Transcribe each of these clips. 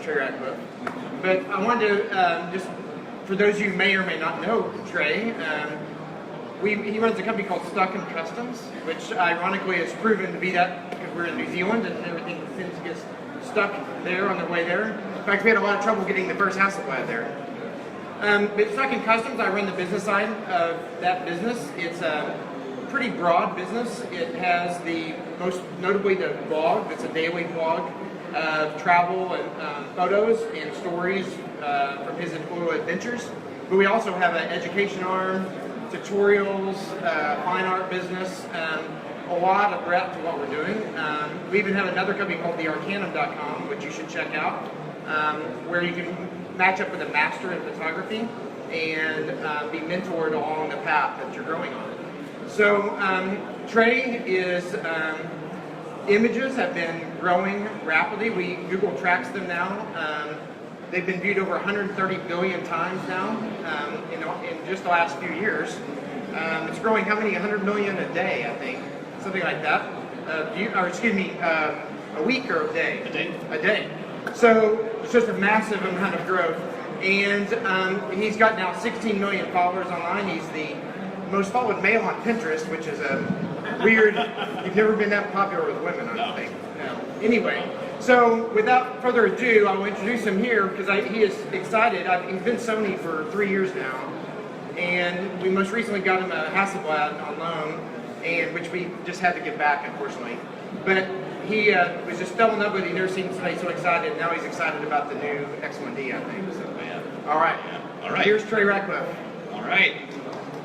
Trey Ratcliff. But I wanted to, just for those of you who may or may not know Trey, he runs a company called Stuck in Customs, which ironically has proven to be that because we're in New Zealand and everything tends to get stuck there on the way there. In fact, we had a lot of trouble getting the first Hasselblad there. But Stuck in Customs, I run the business side of that business. It's a pretty broad business. It has most notably the blog. It's a daily blog of travel and photos and stories from his little adventures. But we also have an education arm, tutorials, fine art business, a lot of breadth to what we're doing. We even have another company called thearcanum.com, which you should check out, where you can match up with a master in photography and be mentored along the path that you're growing on. So Trey is, images have been growing rapidly. Google tracks them now. They've been viewed over 130 billion times now in just the last few years. It's growing how many? 100 million a day, I think. Something like that. A week or a day? A day. So it's just a massive amount of growth. And he's got now 16 million followers online. He's the most followed male on Pinterest, which is a weird, you've never been that popular with women, I don't think. No. Anyway, so without further ado, I will introduce him here because he is excited. He's been Sony for 3 years now. And we most recently got him a Hasselblad on loan, which we just had to give back, unfortunately. But he was just fell in love with it. He'd never seen somebody so excited. Now he's excited about the new X1D, I think. So, yeah. All right. Yeah. All right. Here's Trey Ratcliff. All right.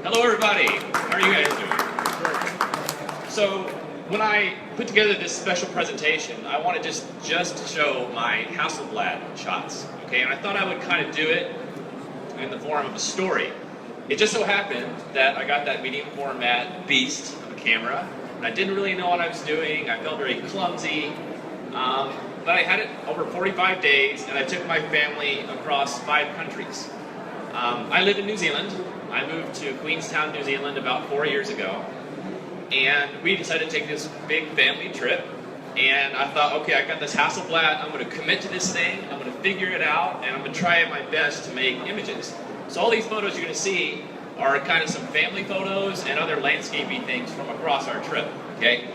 Hello, everybody. How are you guys doing? So, when I put together this special presentation, I wanted just to show my Hasselblad shots. Okay, and I thought I would kind of do it in the form of a story. It just so happened that I got that medium format beast of a camera, and I didn't really know what I was doing. I felt very clumsy, but I had it over 45 days, and I took my family across 5 countries. I live in New Zealand. I moved to Queenstown, New Zealand about 4 years ago, and we decided to take this big family trip. And I thought, okay, I got this Hasselblad. I'm going to commit to this thing. I'm going to figure it out, and I'm going to try my best to make images. So all these photos you're going to see are kind of some family photos and other landscapey things from across our trip, okay?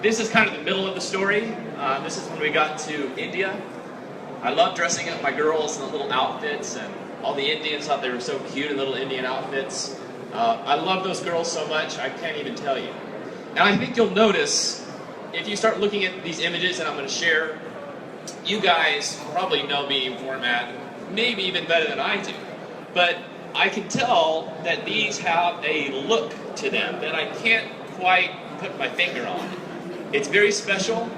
This is kind of the middle of the story. This is when we got to India. I love dressing up my girls in the little outfits, and all the Indians thought they were so cute in little Indian outfits. I love those girls so much, I can't even tell you. And I think you'll notice, if you start looking at these images that I'm going to share, you guys probably know medium format, maybe even better than I do. But I can tell that these have a look to them that I can't quite put my finger on. It's very special.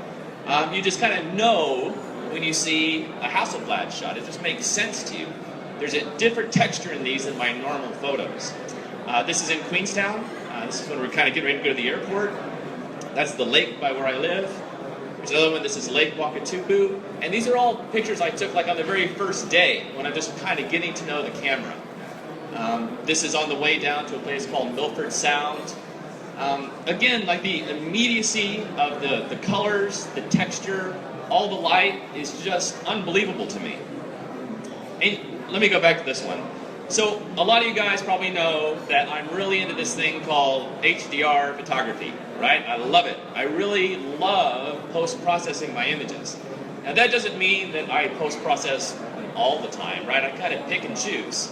You just kind of know when you see a Hasselblad shot. It just makes sense to you. There's a different texture in these than my normal photos. This is in Queenstown. This is when we're kind of getting ready to go to the airport. That's the lake by where I live. There's another one, this is Lake Wakatupu. And these are all pictures I took like on the very first day when I'm just kind of getting to know the camera. This is on the way down to a place called Milford Sound. Again, like the immediacy of the colors, the texture, all the light is just unbelievable to me. And let me go back to this one. So a lot of you guys probably know that I'm really into this thing called HDR photography, right? I love it. I really love post-processing my images. Now that doesn't mean that I post-process all the time, right? I kind of pick and choose.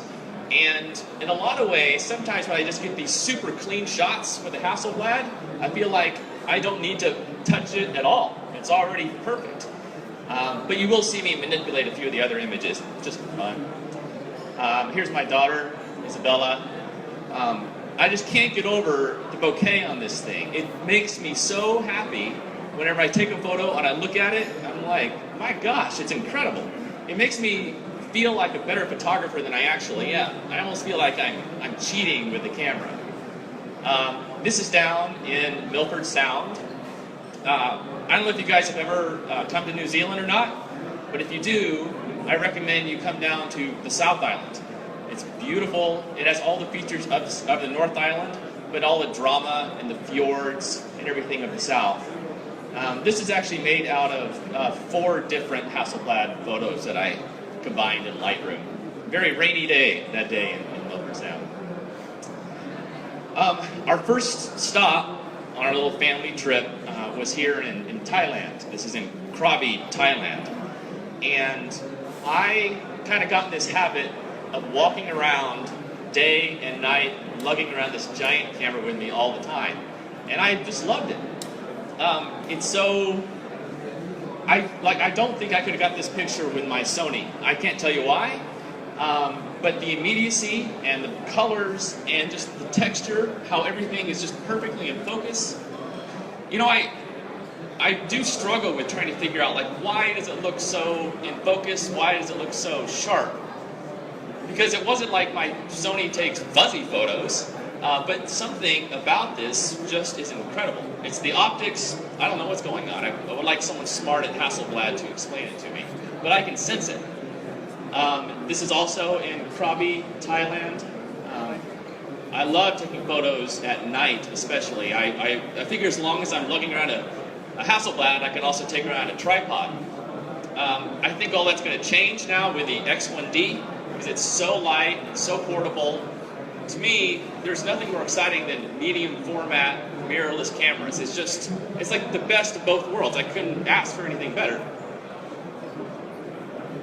And in a lot of ways, sometimes when I just get these super clean shots with a Hasselblad, I feel like I don't need to touch it at all. It's already perfect. But you will see me manipulate a few of the other images. Just fun. Here's my daughter, Isabella. I just can't get over the bokeh on this thing. It makes me so happy whenever I take a photo and I look at it. I'm like, my gosh, it's incredible. It makes me feel like a better photographer than I actually am. I almost feel like I'm cheating with the camera. This is down in Milford Sound. I don't know if you guys have ever come to New Zealand or not, but if you do, I recommend you come down to the South Island. It's beautiful. It has all the features of the North Island, but all the drama and the fjords and everything of the South. This is actually made out of 4 different Hasselblad photos that I combined in Lightroom. Very rainy day that day in Milkerstown. Our first stop on our little family trip was here in Thailand. This is in Krabi, Thailand. And I kind of got in this habit of walking around day and night, lugging around this giant camera with me all the time. And I just loved it. It's so, I don't think I could have got this picture with my Sony. I can't tell you why, but the immediacy and the colors and just the texture, how everything is just perfectly in focus. You know, I do struggle with trying to figure out, like, why does it look so in focus? Why does it look so sharp? Because it wasn't like my Sony takes fuzzy photos. But something about this just is incredible. It's the optics. I don't know what's going on. I would like someone smart at Hasselblad to explain it to me. But I can sense it. This is also in Krabi, Thailand. I love taking photos at night, especially. I figure as long as I'm lugging around a Hasselblad, I can also take around a tripod. I think all that's going to change now with the X1D, because it's so light and so portable. To me, there's nothing more exciting than medium format mirrorless cameras. It's like the best of both worlds. I couldn't ask for anything better.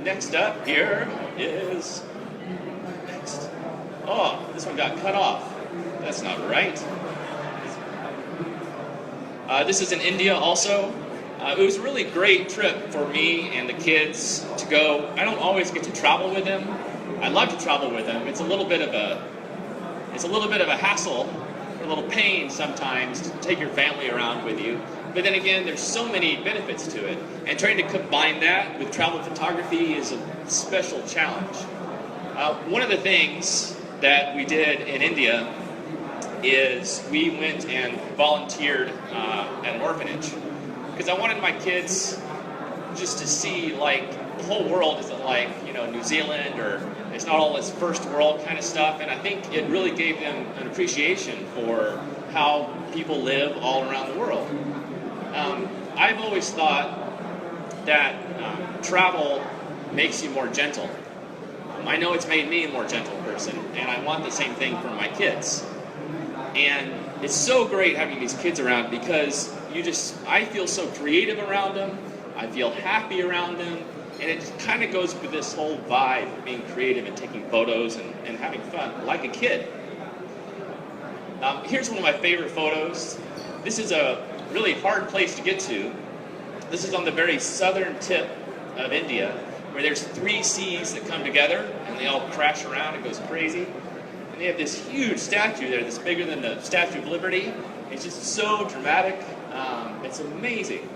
Next up here is, oh, this one got cut off. That's not right. This is in India also. It was a really great trip for me and the kids to go. I don't always get to travel with them. I love to travel with them. It's a little bit of a hassle, a little pain sometimes to take your family around with you. But then again, there's so many benefits to it. And trying to combine that with travel photography is a special challenge. One of the things that we did in India is we went and volunteered at an orphanage. Because I wanted my kids just to see, like, the whole world isn't like, you know, New Zealand, or it's not all this first world kind of stuff. And I think it really gave them an appreciation for how people live all around the world. I've always thought that travel makes you more gentle. I know it's made me a more gentle person, and I want the same thing for my kids. And it's so great having these kids around, because I feel so creative around them, I feel happy around them, and it kind of goes with this whole vibe of being creative and taking photos and having fun, like a kid. Here's one of my favorite photos. This is a really hard place to get to. This is on the very southern tip of India, where there's 3 seas that come together, and they all crash around. It goes crazy. And they have this huge statue there that's bigger than the Statue of Liberty. It's just so dramatic. It's amazing.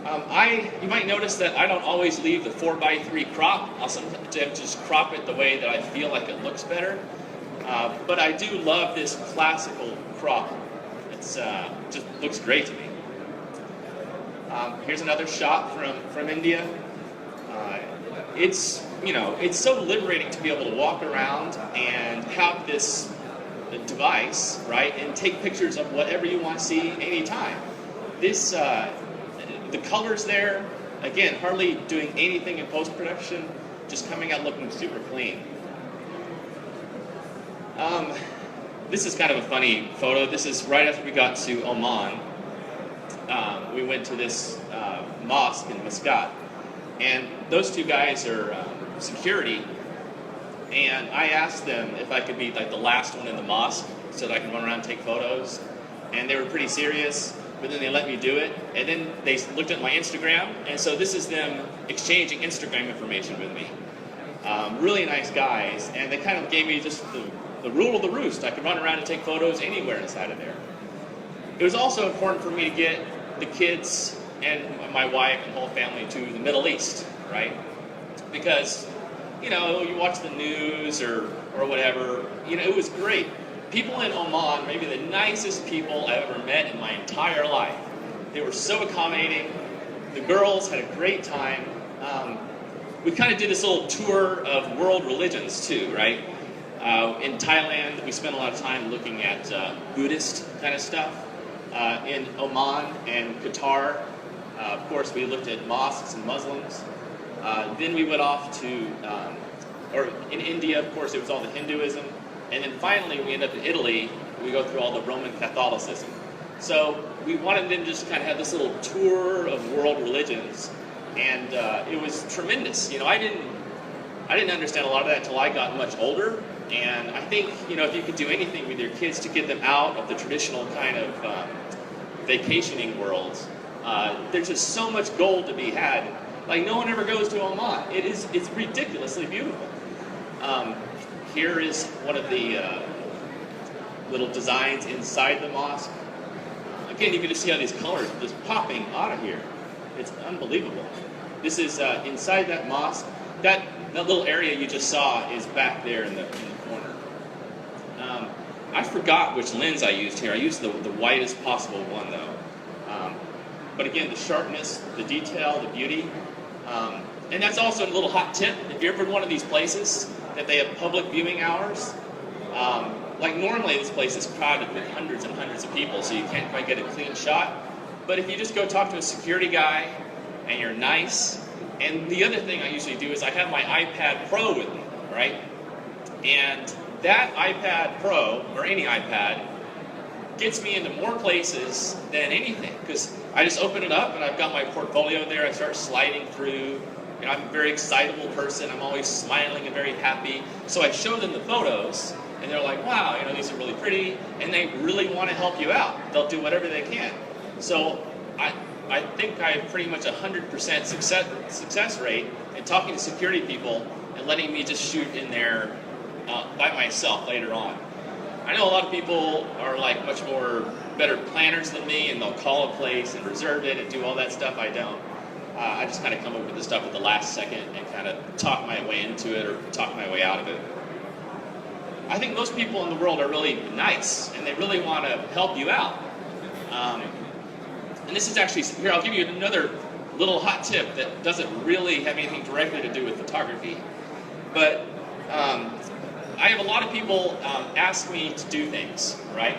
You might notice that I don't always leave the 4:3 crop. I'll sometimes just crop it the way that I feel like it looks better. But I do love this classical crop. It's just looks great to me. Here's another shot from India. It's so liberating to be able to walk around and have this device, right, and take pictures of whatever you want to see anytime. The colors there, again, hardly doing anything in post-production, just coming out looking super clean. This is kind of a funny photo. This is right after we got to Oman. We went to this mosque in Muscat, and those 2 guys are security, and I asked them if I could be like the last one in the mosque so that I can run around and take photos, and they were pretty serious, but then they let me do it, and then they looked at my Instagram, and so this is them exchanging Instagram information with me. Really nice guys, and they kind of gave me just the rule of the roost. I could run around and take photos anywhere inside of there. It was also important for me to get the kids and my wife and whole family to the Middle East, right? Because, you watch the news or whatever, it was great. People in Oman, maybe the nicest people I've ever met in my entire life. They were so accommodating. The girls had a great time. We kind of did this little tour of world religions too, right? In Thailand, we spent a lot of time looking at Buddhist kind of stuff. In Oman and Qatar, Of course, we looked at mosques and Muslims. Then we went off to, or in India, of course, it was all the Hinduism. And then finally, we ended up in Italy. We go through all the Roman Catholicism. So we wanted them to just kind of have this little tour of world religions. And it was tremendous. You know, I didn't understand a lot of that until I got much older. And I think, you know, if you could do anything with your kids to get them out of the traditional kind of vacationing worlds, there's just so much gold to be had. Like, no one ever goes to Oman. It's ridiculously beautiful. Here is one of the little designs inside the mosque. Again, you can just see how these colors are just popping out of here. It's unbelievable. This is inside that mosque. That little area you just saw is back there in the corner. I forgot which lens I used here. I used the widest possible one, though. But again, the sharpness, the detail, the beauty. And that's also a little hot tip. If you're ever in one of these places that they have public viewing hours, like normally this place is crowded with hundreds and hundreds of people, so you can't quite get a clean shot. But if you just go talk to a security guy and you're nice, and the other thing I usually do is I have my iPad Pro with me, right? And that iPad Pro, or any iPad, gets me into more places than anything, because I just open it up and I've got my portfolio there. I start sliding through. You know, I'm a very excitable person. I'm always smiling and very happy. So I show them the photos, and they're like, wow, you know, these are really pretty, and they really want to help you out. They'll do whatever they can. So I think I have pretty much 100% success rate in talking to security people and letting me just shoot in there by myself later on. I know a lot of people are like much more better planners than me, and they'll call a place and reserve it and do all that stuff. I don't. I just kind of come up with the stuff at the last second and kind of talk my way into it or talk my way out of it. I think most people in the world are really nice, and they really want to help you out. And this is actually, here, I'll give you another little hot tip that doesn't really have anything directly to do with photography. But I have a lot of people ask me to do things, right?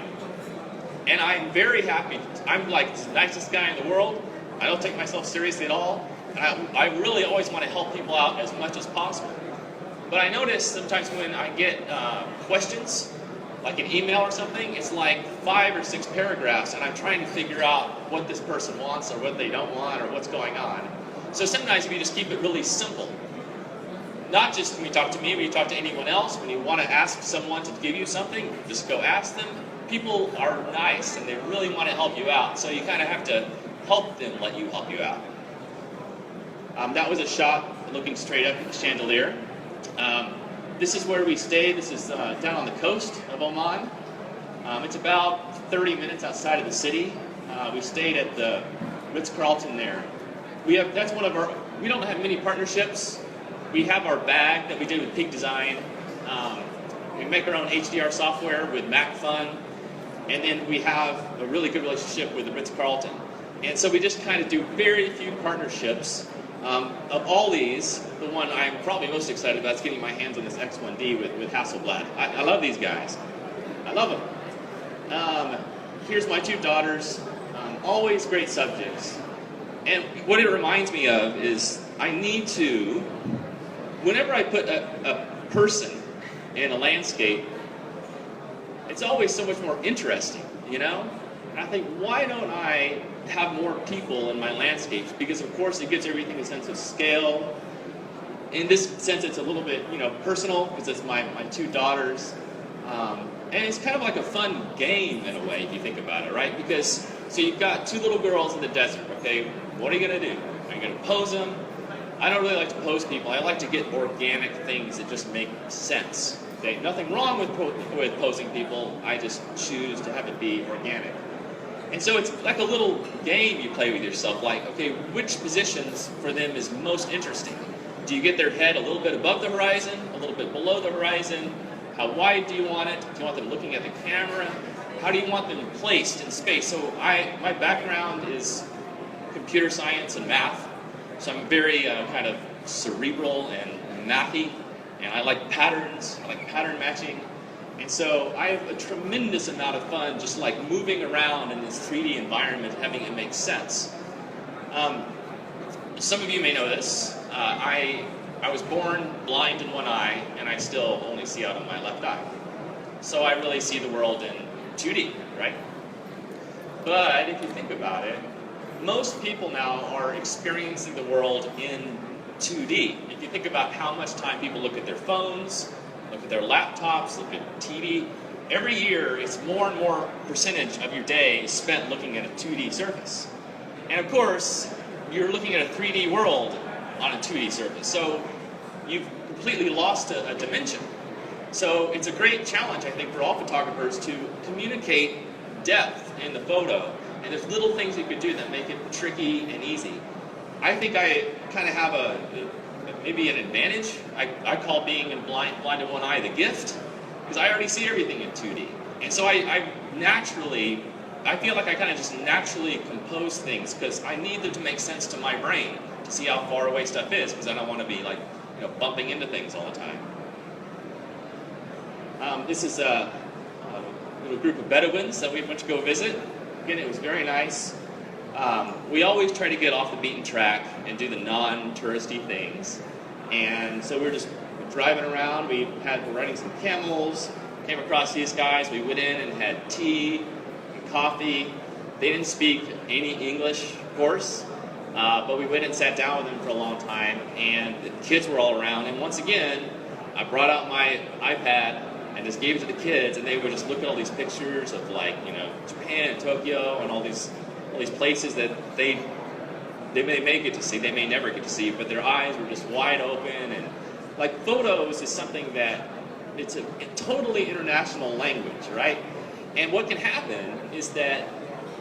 And I'm very happy. I'm like the nicest guy in the world. I don't take myself seriously at all. And I really always want to help people out as much as possible. But I notice sometimes when I get questions, like an email or something, it's like 5 or 6 paragraphs, and I'm trying to figure out what this person wants or what they don't want or what's going on. So sometimes if you just keep it really simple, not just when you talk to me, when you talk to anyone else, when you want to ask someone to give you something, just go ask them. People are nice, and they really want to help you out, so you kind of have to help them let you help you out. That was a shot looking straight up at the chandelier. This is where we stayed. This is down on the coast of Oman. It's about 30 minutes outside of the city. We stayed at the Ritz-Carlton there. That's one of our, we don't have many partnerships. We have our bag that we did with Peak Design. We make our own HDR software with MacFun. And then we have a really good relationship with the Ritz-Carlton. And so we just kind of do very few partnerships. Of all these, the one I'm probably most excited about is getting my hands on this X1D with Hasselblad. I love these guys. I love them. Here's my 2 daughters. Always great subjects. And what it reminds me of is I need to, whenever I put a person in a landscape, it's always so much more interesting, you know? And I think, why don't I have more people in my landscapes? Because of course it gives everything a sense of scale. In this sense, it's a little bit, you know, personal, because it's my 2 daughters. And it's kind of like a fun game in a way, if you think about it, right? Because, so you've got 2 little girls in the desert, okay? What are you gonna do? Are you gonna pose them? I don't really like to pose people. I like to get organic things that just make sense. Okay? Nothing wrong with posing people. I just choose to have it be organic. And so it's like a little game you play with yourself, like, okay, which positions for them is most interesting? Do you get their head a little bit above the horizon, a little bit below the horizon? How wide do you want it? Do you want them looking at the camera? How do you want them placed in space? So my background is computer science and math, so I'm very kind of cerebral and mathy, and I like patterns, I like pattern matching. And so I have a tremendous amount of fun just like moving around in this 3D environment, having it make sense. Um, some of you may know this. I was born blind in one eye, and I still only see out of my left eye. So I really see the world in 2D, right? But if you think about it, most people now are experiencing the world in 2D. If you think about how much time people look at their phones, look at their laptops, look at TV, every year it's more and more percentage of your day spent looking at a 2D surface. And of course, you're looking at a 3D world on a 2D surface. So you've completely lost a dimension. So it's a great challenge, I think, for all photographers to communicate depth in the photo. And there's little things you could do that make it tricky and easy. I think I kind of have maybe an advantage. I call being blind in one eye the gift, because I already see everything in 2D. And so I feel like I kind of just naturally compose things, because I need them to make sense to my brain to see how far away stuff is, because I don't want to be like, bumping into things all the time. This is a little group of Bedouins that we went to go visit. Again, it was very nice. We always try to get off the beaten track and do the non-touristy things. And so we were just driving around. We were riding some camels, came across these guys. We went in and had tea and coffee. They didn't speak any English, of course, but we went and sat down with them for a long time, and the kids were all around. And once again, I brought out my iPad and just gave it to the kids, and they would just look at all these pictures of, like, Japan and Tokyo and all these places that they may get to see, they may never get to see, but their eyes were just wide open. And like, photos is something that it's a totally international language, right? And what can happen is that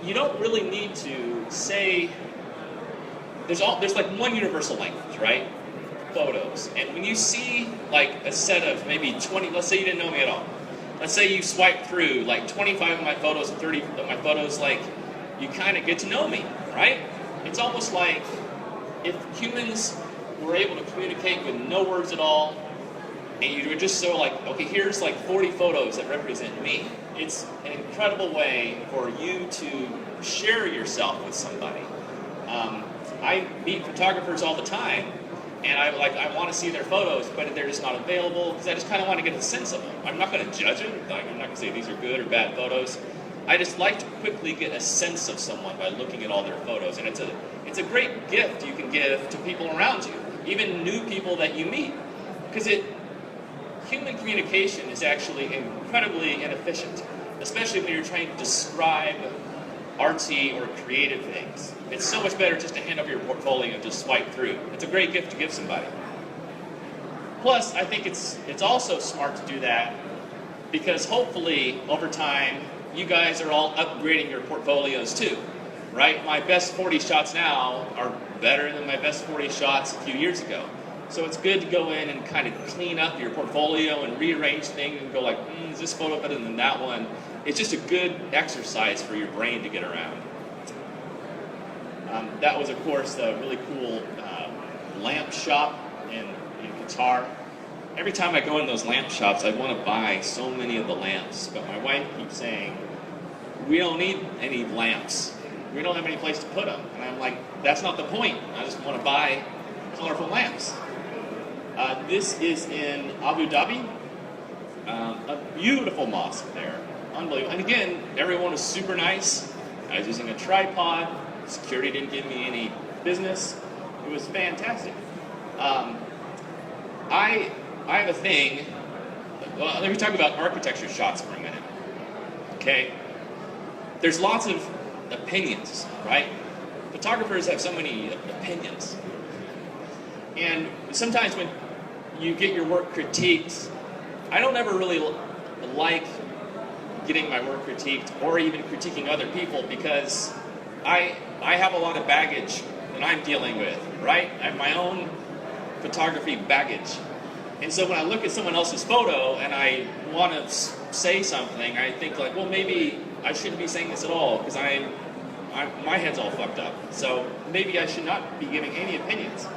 you don't really need to say, there's like one universal language, right? Photos. And when you see like a set of maybe 20, let's say you didn't know me at all. Let's say you swipe through like 25 of my photos, 30 of my photos, like, you kind of get to know me, right? It's almost like if humans were able to communicate with no words at all, and you were just so like, okay, here's like 40 photos that represent me. It's an incredible way for you to share yourself with somebody. I meet photographers all the time, and I want to see their photos, but they're just not available, because I just kind of want to get a sense of them. I'm not going to judge them. I'm not going to say these are good or bad photos. I just like to quickly get a sense of someone by looking at all their photos, and it's a great gift you can give to people around you, even new people that you meet, because human communication is actually incredibly inefficient, especially when you're trying to describe artsy or creative things. It's so much better just to hand over your portfolio and just swipe through. It's a great gift to give somebody. Plus, I think it's also smart to do that, because hopefully over time you guys are all upgrading your portfolios too, right? My best 40 shots now are better than my best 40 shots a few years ago. So it's good to go in and kind of clean up your portfolio and rearrange things and go like, is this photo better than that one? It's just a good exercise for your brain to get around. That was, of course, a really cool lamp shop in Qatar. Every time I go in those lamp shops, I want to buy so many of the lamps, but my wife keeps saying, we don't need any lamps. We don't have any place to put them. And I'm like, that's not the point. I just want to buy colorful lamps. This is in Abu Dhabi. A beautiful mosque there. Unbelievable. And again, everyone was super nice. I was using a tripod. Security didn't give me any business. It was fantastic. I have a thing. Well, let me talk about architecture shots for a minute. Okay? There's lots of opinions, right? Photographers have so many opinions. And sometimes when you get your work critiqued, I don't ever really like getting my work critiqued or even critiquing other people, because I have a lot of baggage that I'm dealing with, right? I have my own photography baggage. And so when I look at someone else's photo and I want to say something, I think like, well, maybe I shouldn't be saying this at all, because my head's all fucked up. So maybe I should not be giving any opinions.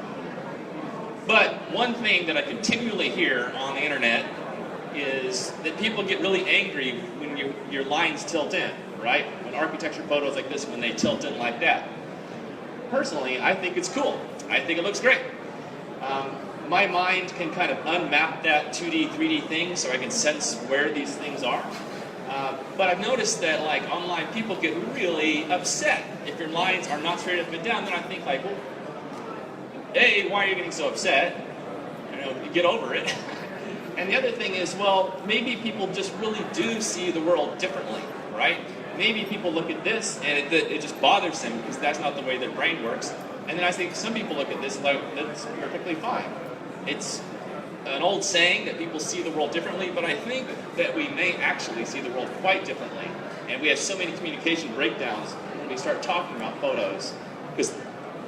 But one thing that I continually hear on the internet is that people get really angry when your lines tilt in, right? When architecture photos like this, when they tilt in like that. personally, I think it's cool. I think it looks great. My mind can kind of unmap that 2D, 3D thing so I can sense where these things are. But I've noticed that like online people get really upset if your lines are not straight up and down. Then I think like, well, A, why are you getting so upset? Get over it. And the other thing is, well, maybe people just really do see the world differently, right? Maybe people look at this and it just bothers them because that's not the way their brain works. And then I think some people look at this like, that's perfectly fine. It's an old saying that people see the world differently, but I think that we may actually see the world quite differently. And we have so many communication breakdowns when we start talking about photos, because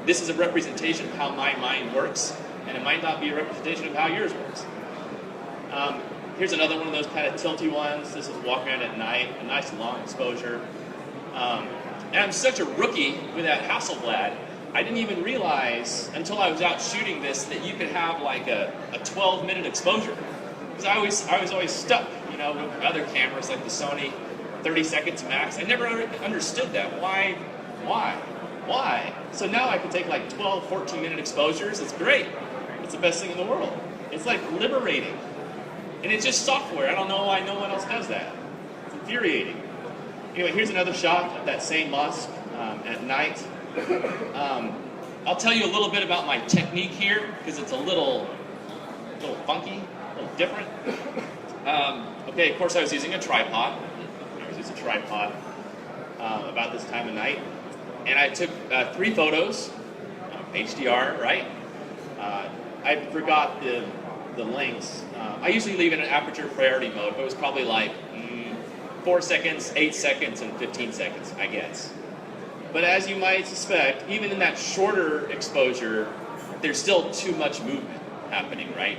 this is a representation of how my mind works, and it might not be a representation of how yours works. Here's another one of those kind of tilty ones. This is walking around at night, a nice long exposure. And I'm such a rookie with that Hasselblad, I didn't even realize until I was out shooting this that you could have like a 12-minute exposure. Because I was always stuck, with other cameras like the Sony 30 seconds max. I never understood that. Why? So now I can take like 12, 14-minute exposures. It's great. It's the best thing in the world. It's like liberating. And it's just software. I don't know why no one else does that. It's infuriating. Anyway, here's another shot of that same mosque at night. I'll tell you a little bit about my technique here, because it's a little funky, a little different. Okay, of course I was using a tripod. About this time of night. And I took 3 photos, HDR, right? I forgot the lengths. I usually leave it in aperture priority mode, but it was probably like 4 seconds, 8 seconds, and 15 seconds, I guess. But as you might suspect, even in that shorter exposure, there's still too much movement happening, right?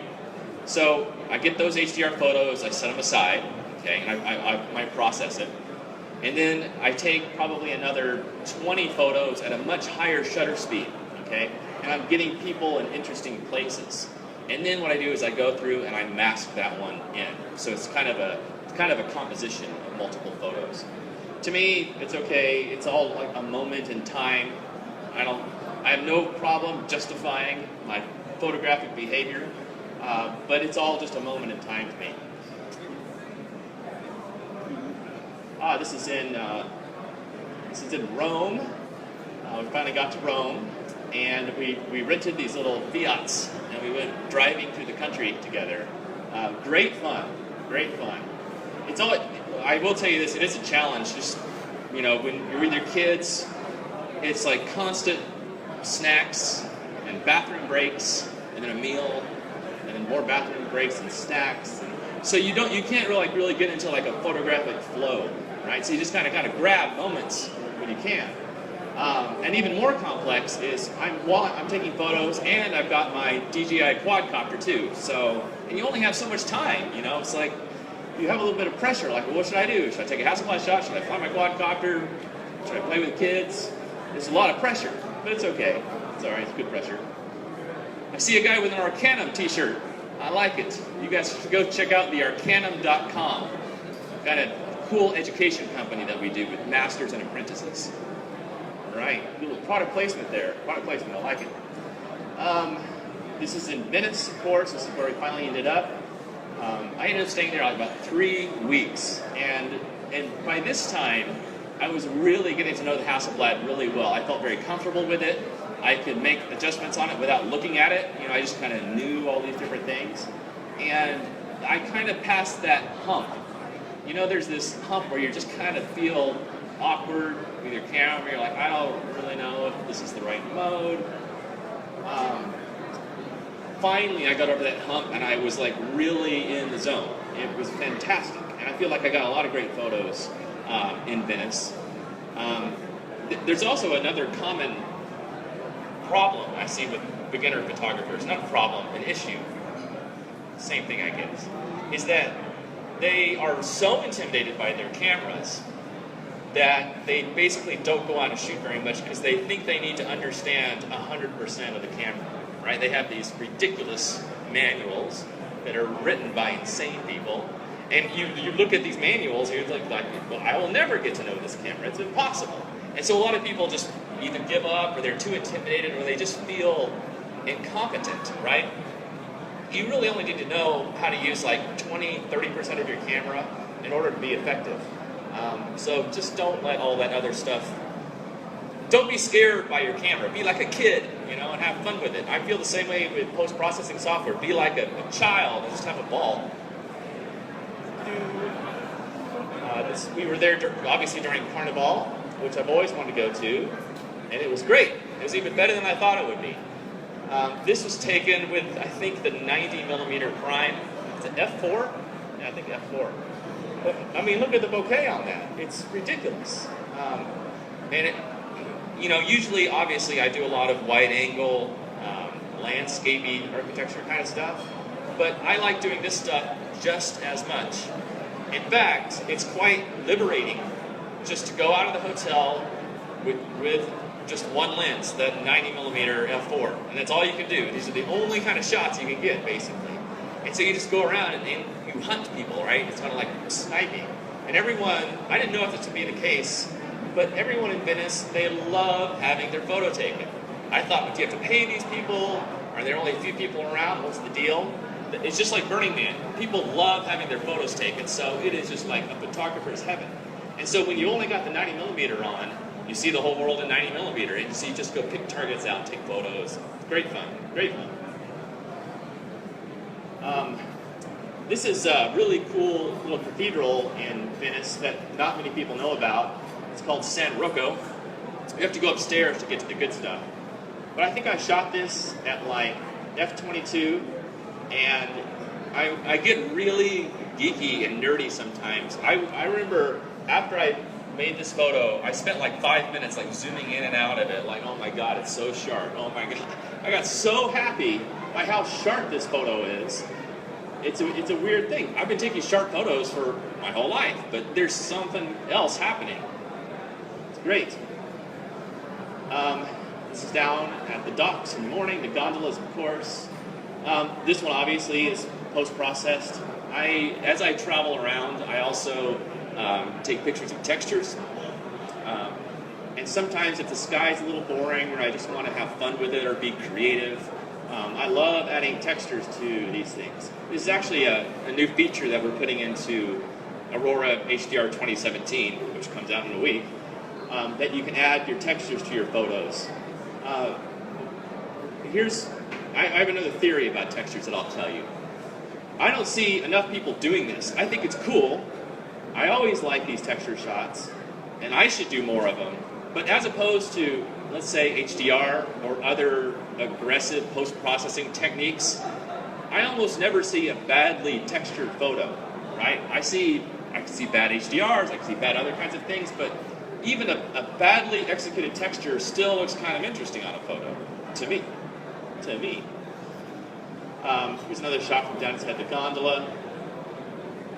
So I get those HDR photos, I set them aside, okay, and I process it. And then I take probably another 20 photos at a much higher shutter speed, okay? And I'm getting people in interesting places. And then what I do is I go through and I mask that one in. So it's kind of a composition of multiple photos. To me, it's okay. It's all like a moment in time. I have no problem justifying my photographic behavior, but it's all just a moment in time to me. This is in Rome. We finally got to Rome, and we rented these little Fiats, and we went driving through the country together. Great fun. It's all. I will tell you this: it is a challenge. Just when you're with your kids, it's like constant snacks and bathroom breaks, and then a meal, and then more bathroom breaks and snacks. So you can't really get into like a photographic flow, right? So you just kind of grab moments when you can. And even more complex is I'm taking photos, and I've got my DJI quadcopter too. So, and you only have so much time, It's like you have a little bit of pressure. Like, well, what should I do? Should I take a Hasselblad shot? Should I fly my quadcopter? Should I play with kids? There's a lot of pressure, but it's okay. It's all right. It's good pressure. I see a guy with an Arcanum T-shirt. I like it. You guys should go check out the Arcanum.com. Got a cool education company that we do with masters and apprentices. All right, little product placement there. Product placement, I like it. This is in Venice, of course. This is where we finally ended up. I ended up staying there like about 3 weeks, and by this time, I was really getting to know the Hasselblad really well. I felt very comfortable with it. I could make adjustments on it without looking at it. I just kind of knew all these different things, and I kind of passed that hump. There's this hump where you just kind of feel awkward with your camera. You're like, I don't really know if this is the right mode. Finally, I got over that hump, and I was like really in the zone. It was fantastic, and I feel like I got a lot of great photos in Venice. There's also another common problem I see with beginner photographers, not a problem, an issue, same thing I guess, is that they are so intimidated by their cameras that they basically don't go out and shoot very much because they think they need to understand 100% of the camera, right? They have these ridiculous manuals that are written by insane people, and you look at these manuals and you're like, well, I will never get to know this camera. It's impossible. And so a lot of people just either give up or they're too intimidated or they just feel incompetent, right? You really only need to know how to use like 20, 30% of your camera in order to be effective. So just don't let all that other stuff, don't be scared by your camera. Be like a kid, and have fun with it. I feel the same way with post-processing software. Be like a child and just have a ball. We were there obviously during Carnival, which I've always wanted to go to, and it was great. It was even better than I thought it would be. This was taken with, I think, the 90mm prime. It's an f4? Yeah, I think f4. But, I mean, look at the bokeh on that. It's ridiculous. And it, usually, obviously, I do a lot of wide-angle, landscapey architecture kind of stuff. But I like doing this stuff just as much. In fact, it's quite liberating just to go out of the hotel with just one lens, that 90mm f4, and that's all you can do. These are the only kind of shots you can get, basically. And so you just go around and you hunt people, right? It's kind of like sniping. And everyone, I didn't know if this would be the case, but everyone in Venice, they love having their photo taken. I thought, do you have to pay these people? Are there only a few people around? What's the deal? It's just like Burning Man. People love having their photos taken, so it is just like a photographer's heaven. And so when you only got the 90mm on, you see the whole world in 90mm, and so you just go pick targets out and take photos. Great fun, great fun. This is a really cool little cathedral in Venice that not many people know about. It's called San Rocco. You have to go upstairs to get to the good stuff. But I think I shot this at like f22, and I get really geeky and nerdy sometimes. I remember after I made this photo, I spent like 5 minutes like zooming in and out of it, like, oh my god, it's so sharp, oh my god. I got so happy by how sharp this photo is. It's a weird thing. I've been taking sharp photos for my whole life, but there's something else happening. It's great. This is down at the docks in the morning, the gondolas, of course. This one obviously is post-processed. As I travel around, I also take pictures of textures. And sometimes if the sky's a little boring or I just want to have fun with it or be creative, I love adding textures to these things. This is actually a new feature that we're putting into Aurora HDR 2017, which comes out in a week, that you can add your textures to your photos. I have another theory about textures that I'll tell you. I don't see enough people doing this. I think it's cool. I always like these texture shots, and I should do more of them. But as opposed to, let's say, HDR or other aggressive post-processing techniques, I almost never see a badly textured photo, right? I can see bad HDRs, I can see bad other kinds of things, but even a badly executed texture still looks kind of interesting on a photo, to me. Here's another shot from down inside the gondola.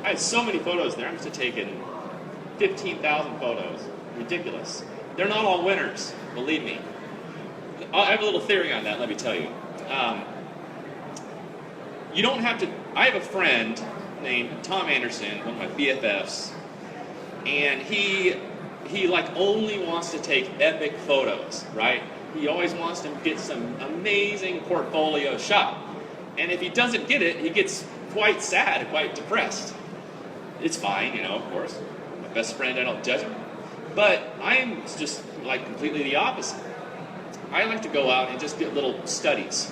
I had so many photos there. I must have taken 15,000 photos. Ridiculous. They're not all winners, believe me. I have a little theory on that, let me tell you. You don't have to... I have a friend named Tom Anderson, one of my BFFs, and he like only wants to take epic photos, right? He always wants to get some amazing portfolio shot. And if he doesn't get it, he gets quite sad, quite depressed. It's fine, of course. My best friend, I don't judge him. But I'm just like completely the opposite. I like to go out and just get little studies.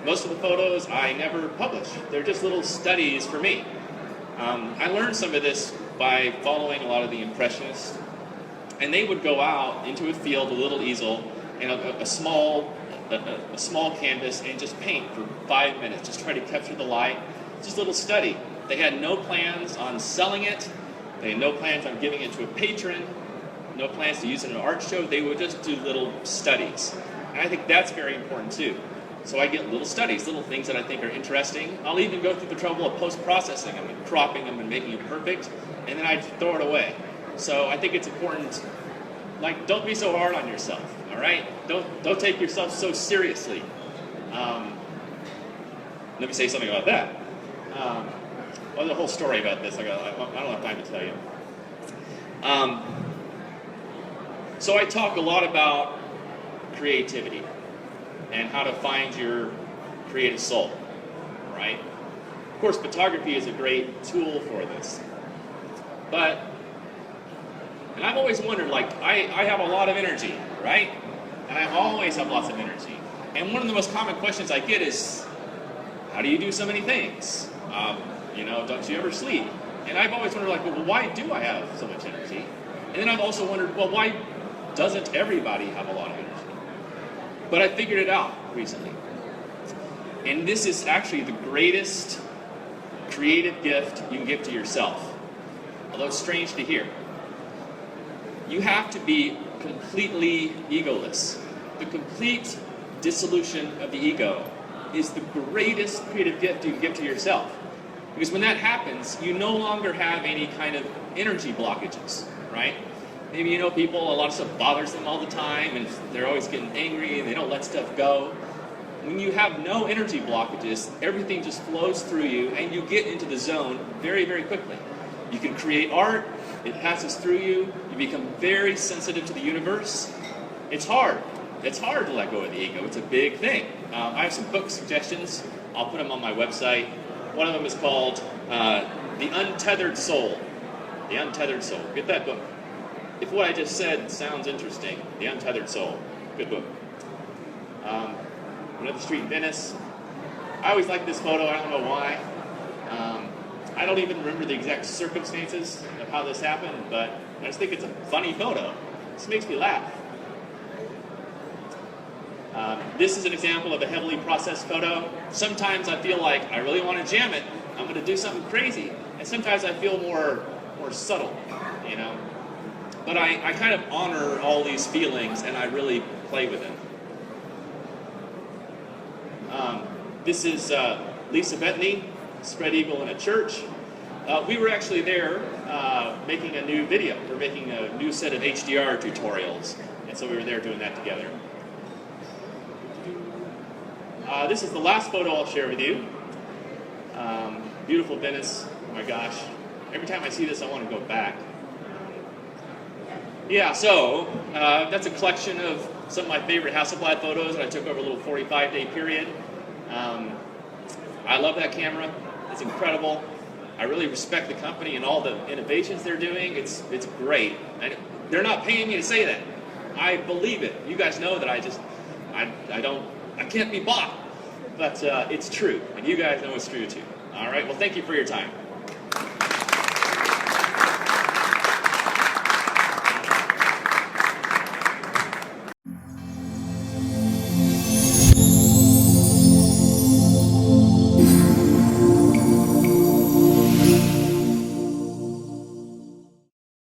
Most of the photos I never publish. They're just little studies for me. I learned some of this by following a lot of the Impressionists. And they would go out into a field, a little easel, and a small canvas, and just paint for 5 minutes. Just try to capture the light. Just a little study. They had no plans on selling it. They had no plans on giving it to a patron. No plans to use it in an art show. They would just do little studies. And I think that's very important too. So I get little studies, little things that I think are interesting. I'll even go through the trouble of post-processing them and cropping them and making them perfect, and then I throw it away. So I think it's important, like, don't be so hard on yourself, all right? Don't take yourself so seriously. Let me say something about that. Well, there's a whole story about this. I don't have time to tell you. So I talk a lot about creativity and how to find your creative soul, right? Of course, photography is a great tool for this. And I've always wondered, like, I have a lot of energy, right? And I always have lots of energy. And one of the most common questions I get is, how do you do so many things? Don't you ever sleep? And I've always wondered, like, well, why do I have so much energy? And then I've also wondered, well, why doesn't everybody have a lot of energy? But I figured it out recently. And this is actually the greatest creative gift you can give to yourself. Although it's strange to hear. You have to be completely egoless. The complete dissolution of the ego is the greatest creative gift you can give to yourself. Because when that happens, you no longer have any kind of energy blockages, right? Maybe people, a lot of stuff bothers them all the time, and they're always getting angry, and they don't let stuff go. When you have no energy blockages, everything just flows through you, and you get into the zone very, very quickly. You can create art, it passes through you, you become very sensitive to the universe. It's hard. It's hard to let go of the ego. It's a big thing. I have some book suggestions. I'll put them on my website. One of them is called The Untethered Soul. The Untethered Soul. Get that book. If what I just said sounds interesting, The Untethered Soul. Good book. Another street in Venice. I always like this photo. I don't know why. I don't even remember the exact circumstances of how this happened, but I just think it's a funny photo. This makes me laugh. This is an example of a heavily processed photo. Sometimes I feel like I really want to jam it. I'm going to do something crazy. And sometimes I feel more subtle, But I kind of honor all these feelings, and I really play with them. This is Lisa Bettany, Spread Eagle in a Church. We were actually there making a new video. We're making a new set of HDR tutorials, and so we were there doing that together. This is the last photo I'll share with you. Beautiful Venice. Oh my gosh. Every time I see this, I want to go back. Yeah, so that's a collection of some of my favorite Hasselblad photos that I took over a little 45-day period. I love that camera. It's incredible. I really respect the company and all the innovations they're doing. It's great. And they're not paying me to say that. I believe it. You guys know that I can't be bought. But it's true. And you guys know it's true too. All right, well, thank you for your time.